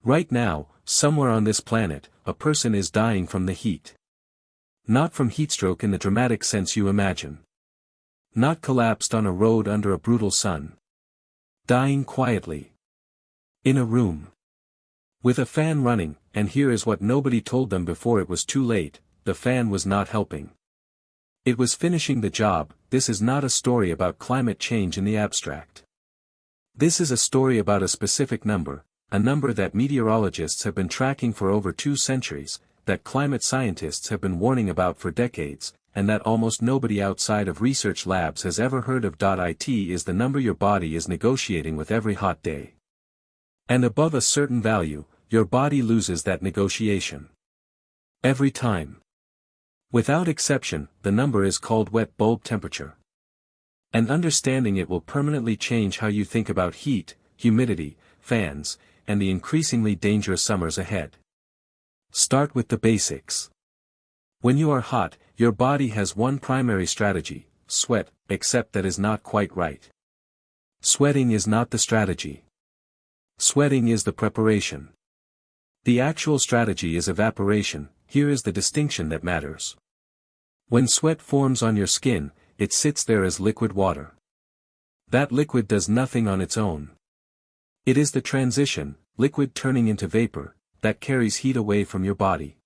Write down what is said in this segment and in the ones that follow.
Right now, somewhere on this planet, a person is dying from the heat. Not from heatstroke in the dramatic sense you imagine. Not collapsed on a road under a brutal sun. Dying quietly. In a room. With a fan running, and here is what nobody told them before it was too late: the fan was not helping. It was finishing the job. This is not a story about climate change in the abstract. This is a story about a specific number, a number that meteorologists have been tracking for over 2 centuries, that climate scientists have been warning about for decades, and that almost nobody outside of research labs has ever heard of. It is the number your body is negotiating with every hot day. And above a certain value, your body loses that negotiation. Every time. Without exception, the number is called wet bulb temperature. And understanding it will permanently change how you think about heat, humidity, fans, and the increasingly dangerous summers ahead. Start with the basics. When you are hot, your body has one primary strategy: sweat, except that is not quite right. Sweating is not the strategy. Sweating is the preparation. The actual strategy is evaporation. Here is the distinction that matters. When sweat forms on your skin, it sits there as liquid water. That liquid does nothing on its own. It is the transition, liquid turning into vapor, that carries heat away from your body.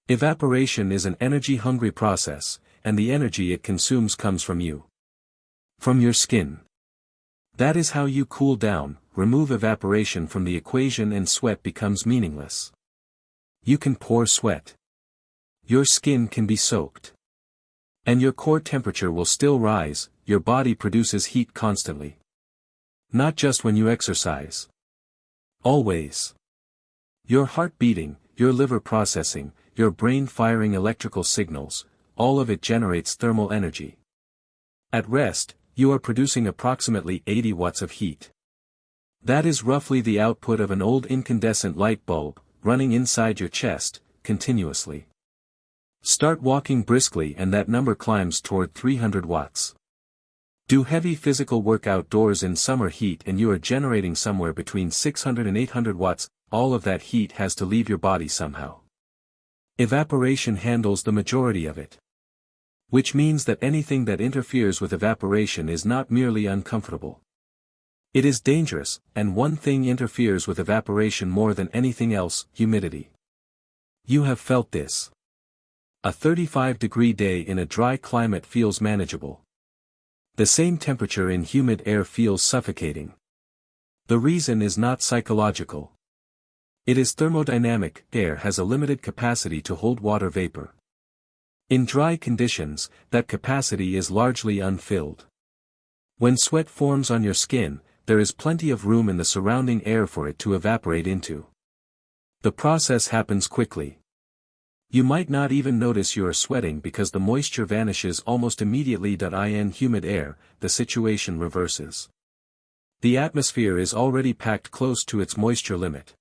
Evaporation is an energy-hungry process, and the energy it consumes comes from you. From your skin. That is how you cool down. Remove evaporation from the equation and sweat becomes meaningless. You can pour sweat. Your skin can be soaked. And your core temperature will still rise. Your body produces heat constantly. Not just when you exercise. Always. Your heart beating, your liver processing, your brain firing electrical signals, all of it generates thermal energy. At rest, you are producing approximately 80 watts of heat. That is roughly the output of an old incandescent light bulb, running inside your chest, continuously. Start walking briskly and that number climbs toward 300 watts. Do heavy physical work outdoors in summer heat and you are generating somewhere between 600 and 800 watts, all of that heat has to leave your body somehow. Evaporation handles the majority of it. Which means that anything that interferes with evaporation is not merely uncomfortable. It is dangerous, and one thing interferes with evaporation more than anything else: humidity. You have felt this. A 35-degree day in a dry climate feels manageable. The same temperature in humid air feels suffocating. The reason is not psychological. It is thermodynamic. Air has a limited capacity to hold water vapor. In dry conditions, that capacity is largely unfilled. When sweat forms on your skin, there is plenty of room in the surrounding air for it to evaporate into. The process happens quickly. You might not even notice you are sweating because the moisture vanishes almost immediately. In humid air, the situation reverses. The atmosphere is already packed close to its moisture limit.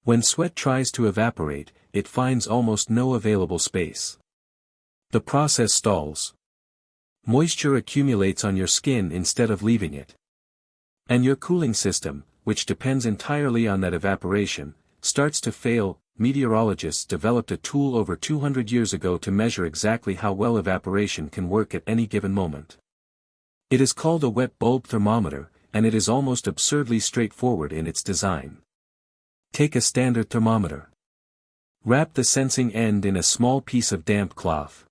When sweat tries to evaporate, it finds almost no available space. The process stalls. Moisture accumulates on your skin instead of leaving it. And your cooling system, which depends entirely on that evaporation, starts to fail. Meteorologists developed a tool over 200 years ago to measure exactly how well evaporation can work at any given moment. It is called a wet bulb thermometer, and it is almost absurdly straightforward in its design. Take a standard thermometer. Wrap the sensing end in a small piece of damp cloth.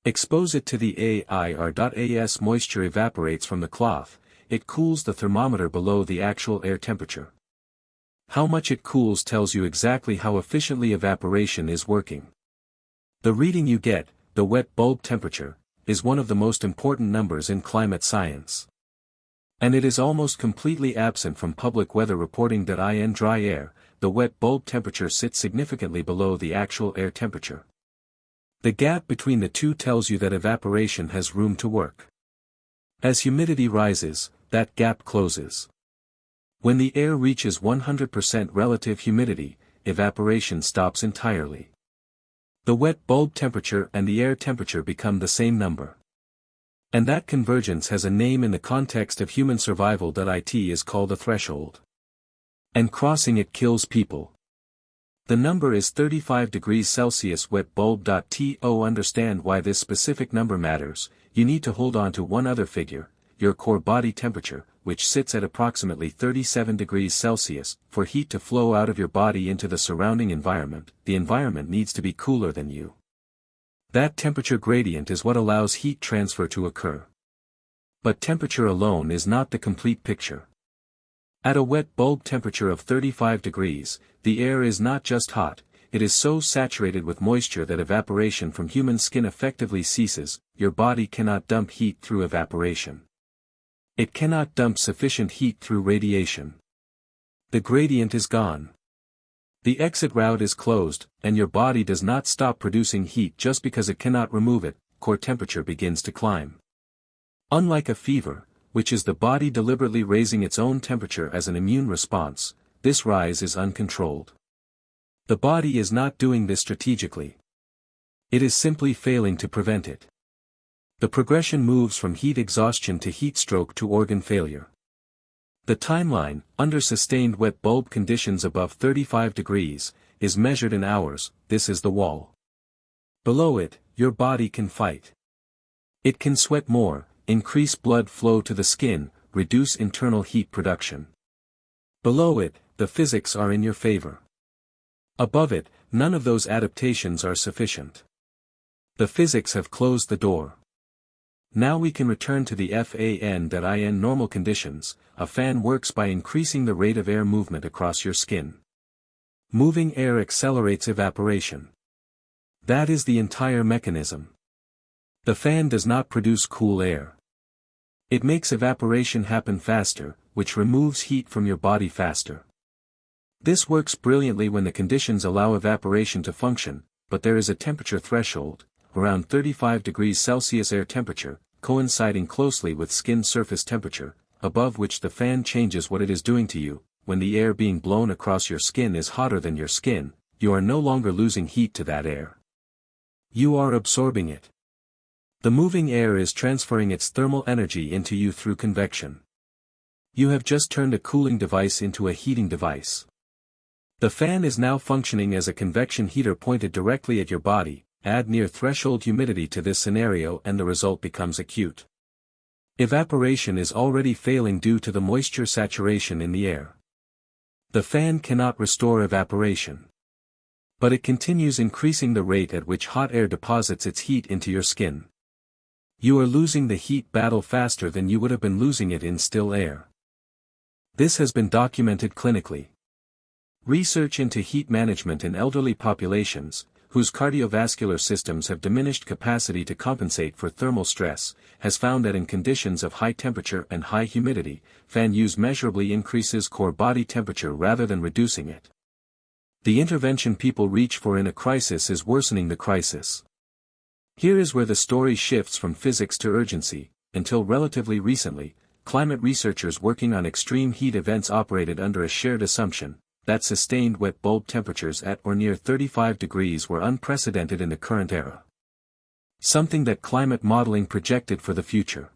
Expose it to the air. As moisture evaporates from the cloth, it cools the thermometer below the actual air temperature. How much it cools tells you exactly how efficiently evaporation is working. The reading you get, the wet bulb temperature, is one of the most important numbers in climate science. And it is almost completely absent from public weather reporting. In dry air, the wet bulb temperature sits significantly below the actual air temperature. The gap between the two tells you that evaporation has room to work. As humidity rises, that gap closes. When the air reaches 100% relative humidity, evaporation stops entirely. The wet bulb temperature and the air temperature become the same number. And that convergence has a name in the context of human survival. It is called a threshold. And crossing it kills people. The number is 35 degrees Celsius wet bulb. To understand why this specific number matters, you need to hold on to one other figure, your core body temperature, which sits at approximately 37 degrees Celsius. For heat to flow out of your body into the surrounding environment, the environment needs to be cooler than you. That temperature gradient is what allows heat transfer to occur. But temperature alone is not the complete picture. At a wet bulb temperature of 35 degrees, the air is not just hot, it is so saturated with moisture that evaporation from human skin effectively ceases. Your body cannot dump heat through evaporation. It cannot dump sufficient heat through radiation. The gradient is gone. The exit route is closed, and your body does not stop producing heat just because it cannot remove it. Core temperature begins to climb. Unlike a fever, which is the body deliberately raising its own temperature as an immune response, this rise is uncontrolled. The body is not doing this strategically. It is simply failing to prevent it. The progression moves from heat exhaustion to heat stroke to organ failure. The timeline, under sustained wet bulb conditions above 35 degrees, is measured in hours. This is the wall. Below it, your body can fight. It can sweat more, increase blood flow to the skin, reduce internal heat production. Below it, the physics are in your favor. Above it, none of those adaptations are sufficient. The physics have closed the door. Now we can return to the fan.in normal conditions. A fan works by increasing the rate of air movement across your skin. Moving air accelerates evaporation. That is the entire mechanism. The fan does not produce cool air. It makes evaporation happen faster, which removes heat from your body faster. This works brilliantly when the conditions allow evaporation to function, but there is a temperature threshold, around 35 degrees Celsius air temperature, coinciding closely with skin surface temperature, above which the fan changes what it is doing to you. When the air being blown across your skin is hotter than your skin, you are no longer losing heat to that air. You are absorbing it. The moving air is transferring its thermal energy into you through convection. You have just turned a cooling device into a heating device. The fan is now functioning as a convection heater pointed directly at your body. Add near threshold humidity to this scenario and the result becomes acute. Evaporation is already failing due to the moisture saturation in the air. The fan cannot restore evaporation. But it continues increasing the rate at which hot air deposits its heat into your skin. You are losing the heat battle faster than you would have been losing it in still air. This has been documented clinically. Research into heat management in elderly populations, whose cardiovascular systems have diminished capacity to compensate for thermal stress, has found that in conditions of high temperature and high humidity, fan use measurably increases core body temperature rather than reducing it. The intervention people reach for in a crisis is worsening the crisis. Here is where the story shifts from physics to urgency. Until relatively recently, climate researchers working on extreme heat events operated under a shared assumption that sustained wet bulb temperatures at or near 35 degrees were unprecedented in the current era. Something that climate modeling projected for the future.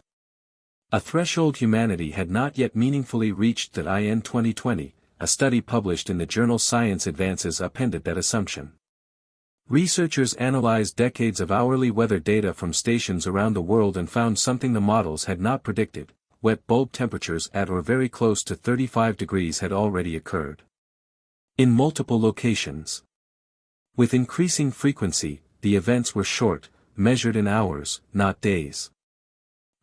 A threshold humanity had not yet meaningfully reached that in 2020, a study published in the journal Science Advances appended that assumption. Researchers analyzed decades of hourly weather data from stations around the world and found something the models had not predicted: wet bulb temperatures at or very close to 35 degrees had already occurred. In multiple locations. With increasing frequency, the events were short, measured in hours, not days.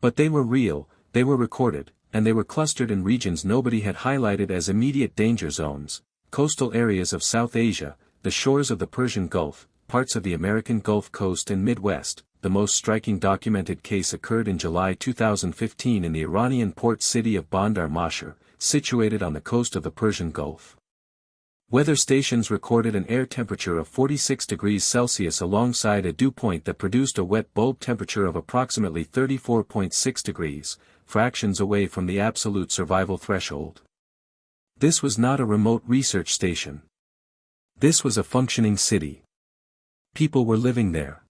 But they were real, they were recorded, and they were clustered in regions nobody had highlighted as immediate danger zones: coastal areas of South Asia, the shores of the Persian Gulf, parts of the American Gulf Coast and Midwest. The most striking documented case occurred in July 2015 in the Iranian port city of Bandar Mashar, situated on the coast of the Persian Gulf. Weather stations recorded an air temperature of 46 degrees Celsius alongside a dew point that produced a wet bulb temperature of approximately 34.6 degrees, fractions away from the absolute survival threshold. This was not a remote research station. This was a functioning city. People were living there.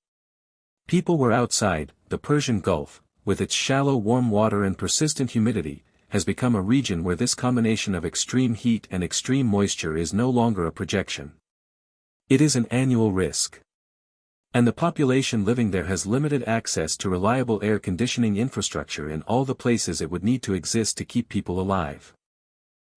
People were outside. The Persian Gulf, with its shallow warm water and persistent humidity, has become a region where this combination of extreme heat and extreme moisture is no longer a projection. It is an annual risk. And the population living there has limited access to reliable air conditioning infrastructure in all the places it would need to exist to keep people alive.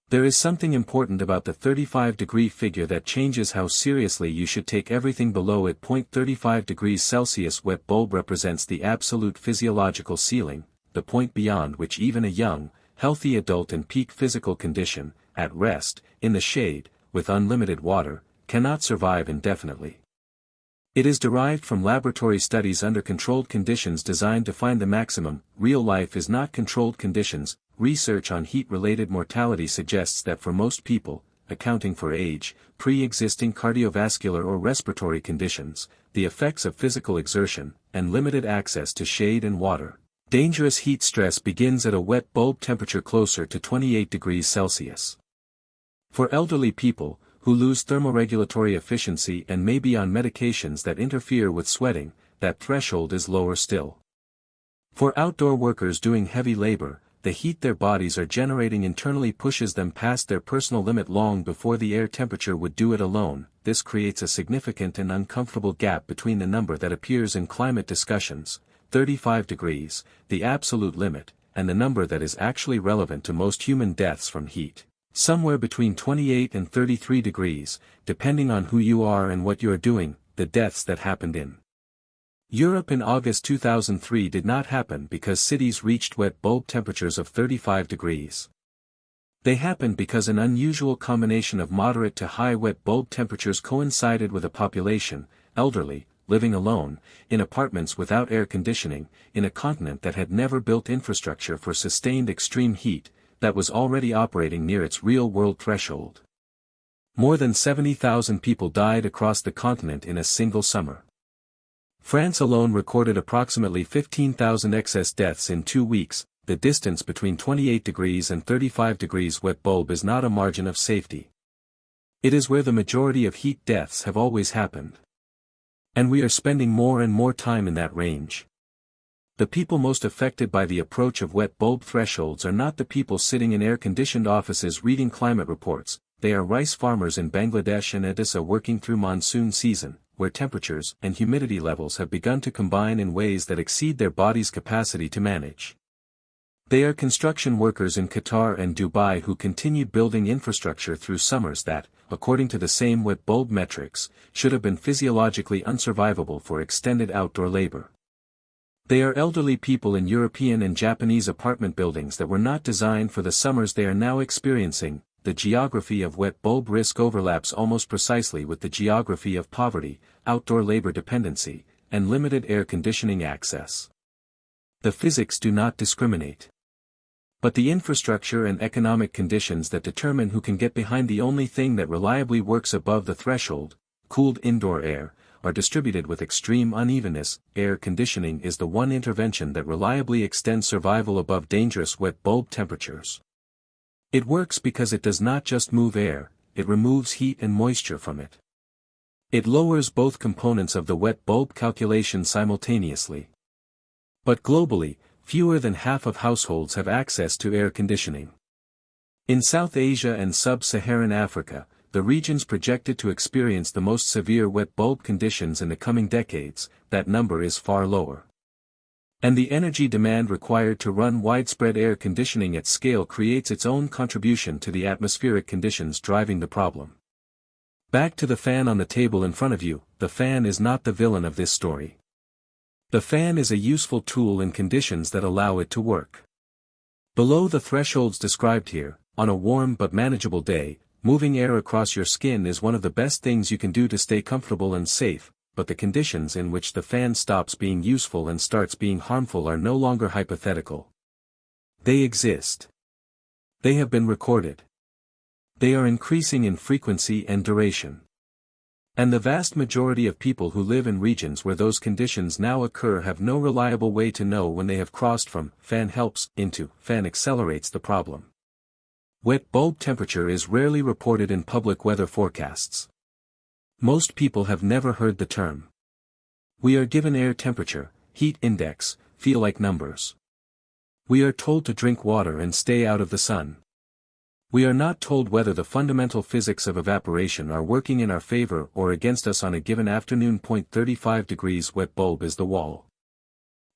There is something important about the 35-degree figure that changes how seriously you should take everything below it. 35 degrees Celsius wet bulb represents the absolute physiological ceiling, the point beyond which even a young, healthy adult in peak physical condition, at rest, in the shade, with unlimited water, cannot survive indefinitely. It is derived from laboratory studies under controlled conditions designed to find the maximum. Real life is not controlled conditions. Research on heat-related mortality suggests that for most people, accounting for age, pre-existing cardiovascular or respiratory conditions, the effects of physical exertion, and limited access to shade and water, dangerous heat stress begins at a wet bulb temperature closer to 28 degrees Celsius. For elderly people, who lose thermoregulatory efficiency and may be on medications that interfere with sweating, that threshold is lower still. For outdoor workers doing heavy labor, the heat their bodies are generating internally pushes them past their personal limit long before the air temperature would do it alone. This creates a significant and uncomfortable gap between the number that appears in climate discussions, 35 degrees, the absolute limit, and the number that is actually relevant to most human deaths from heat. Somewhere between 28 and 33 degrees, depending on who you are and what you are doing. The deaths that happened in Europe in August 2003 did not happen because cities reached wet bulb temperatures of 35 degrees. They happened because an unusual combination of moderate to high wet bulb temperatures coincided with a population, elderly, living alone, in apartments without air conditioning, in a continent that had never built infrastructure for sustained extreme heat, that was already operating near its real-world threshold. More than 70,000 people died across the continent in a single summer. France alone recorded approximately 15,000 excess deaths in 2 weeks. The distance between 28 degrees and 35 degrees wet bulb is not a margin of safety. It is where the majority of heat deaths have always happened. And we are spending more and more time in that range. The people most affected by the approach of wet bulb thresholds are not the people sitting in air-conditioned offices reading climate reports. They are rice farmers in Bangladesh and Odisha working through monsoon season, where temperatures and humidity levels have begun to combine in ways that exceed their body's capacity to manage. They are construction workers in Qatar and Dubai who continued building infrastructure through summers that, according to the same wet bulb metrics, should have been physiologically unsurvivable for extended outdoor labor. They are elderly people in European and Japanese apartment buildings that were not designed for the summers they are now experiencing. The geography of wet bulb risk overlaps almost precisely with the geography of poverty, outdoor labor dependency, and limited air conditioning access. The physics do not discriminate. But the infrastructure and economic conditions that determine who can get behind the only thing that reliably works above the threshold, cooled indoor air, are distributed with extreme unevenness. Air conditioning is the one intervention that reliably extends survival above dangerous wet bulb temperatures. It works because it does not just move air, it removes heat and moisture from it. It lowers both components of the wet bulb calculation simultaneously. But globally, fewer than half of households have access to air conditioning. In South Asia and sub-Saharan Africa, the regions projected to experience the most severe wet bulb conditions in the coming decades, that number is far lower. And the energy demand required to run widespread air conditioning at scale creates its own contribution to the atmospheric conditions driving the problem. Back to the fan on the table in front of you. The fan is not the villain of this story. The fan is a useful tool in conditions that allow it to work. Below the thresholds described here, on a warm but manageable day, moving air across your skin is one of the best things you can do to stay comfortable and safe, but the conditions in which the fan stops being useful and starts being harmful are no longer hypothetical. They exist. They have been recorded. They are increasing in frequency and duration. And the vast majority of people who live in regions where those conditions now occur have no reliable way to know when they have crossed from fan helps into fan accelerates the problem. Wet bulb temperature is rarely reported in public weather forecasts. Most people have never heard the term. We are given air temperature, heat index, feel like numbers. We are told to drink water and stay out of the sun. We are not told whether the fundamental physics of evaporation are working in our favor or against us on a given afternoon. 35 degrees wet bulb is the wall.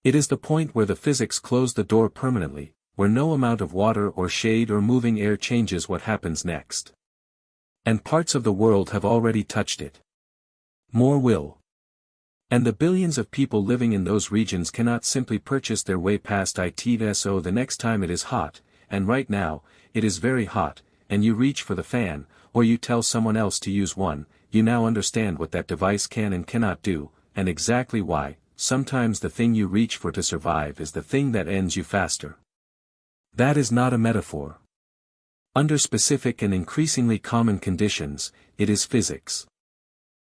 It is the point where the physics close the door permanently, where no amount of water or shade or moving air changes what happens next. And parts of the world have already touched it. More will. And the billions of people living in those regions cannot simply purchase their way past it. So the next time it is hot, and right now, it is very hot, and you reach for the fan, or you tell someone else to use one, you now understand what that device can and cannot do, and exactly why. Sometimes the thing you reach for to survive is the thing that ends you faster. That is not a metaphor. Under specific and increasingly common conditions, it is physics.